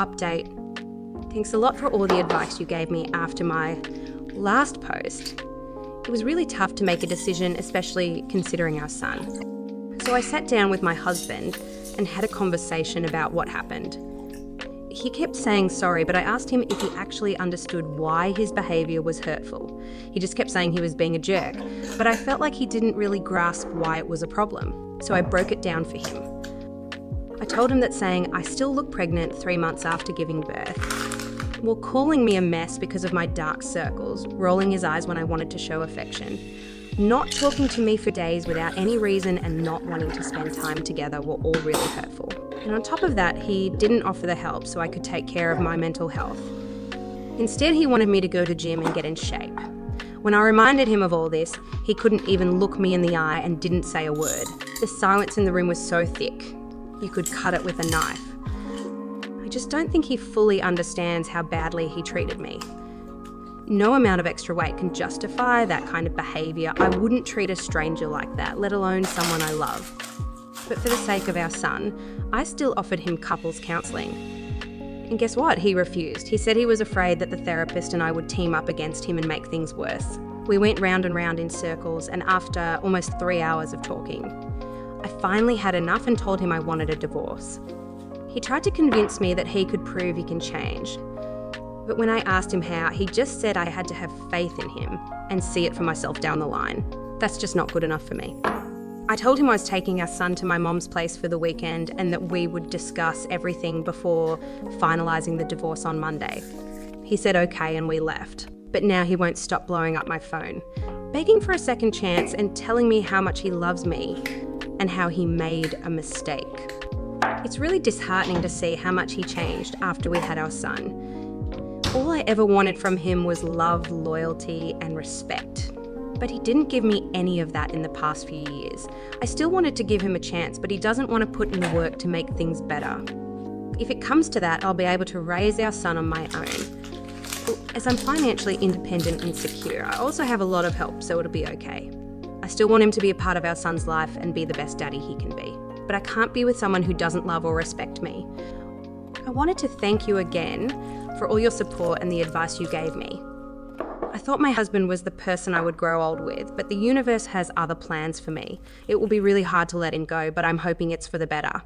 Update. Thanks a lot for all the advice you gave me after my last post. It was really tough to make a decision, especially considering our son. So I sat down with my husband and had a conversation about what happened. He kept saying sorry, but I asked him if he actually understood why his behaviour was hurtful. He just kept saying he was being a jerk, but I felt like he didn't really grasp why it was a problem. So I broke it down for him. I told him that saying I still look pregnant 3 months after giving birth, while calling me a mess because of my dark circles, rolling his eyes when I wanted to show affection, not talking to me for days without any reason, and not wanting to spend time together were all really hurtful. And on top of that, he didn't offer the help so I could take care of my mental health. Instead, he wanted me to go to gym and get in shape. When I reminded him of all this, he couldn't even look me in the eye and didn't say a word. The silence in the room was so thick, you could cut it with a knife. I just don't think he fully understands how badly he treated me. No amount of extra weight can justify that kind of behaviour. I wouldn't treat a stranger like that, let alone someone I love. But for the sake of our son, I still offered him couples counselling. And guess what? He refused. He said he was afraid that the therapist and I would team up against him and make things worse. We went round and round in circles, and after almost 3 hours of talking, I finally had enough and told him I wanted a divorce. He tried to convince me that he could prove he can change. But when I asked him how, he just said I had to have faith in him and see it for myself down the line. That's just not good enough for me. I told him I was taking our son to my mom's place for the weekend and that we would discuss everything before finalising the divorce on Monday. He said okay and we left. But now he won't stop blowing up my phone, begging for a second chance and telling me how much he loves me and how he made a mistake. It's really disheartening to see how much he changed after we had our son. All I ever wanted from him was love, loyalty, and respect. But he didn't give me any of that in the past few years. I still wanted to give him a chance, but he doesn't want to put in the work to make things better. If it comes to that, I'll be able to raise our son on my own. As I'm financially independent and secure, I also have a lot of help, so it'll be okay. I still want him to be a part of our son's life and be the best daddy he can be. But I can't be with someone who doesn't love or respect me. I wanted to thank you again for all your support and the advice you gave me. I thought my husband was the person I would grow old with, but the universe has other plans for me. It will be really hard to let him go, but I'm hoping it's for the better.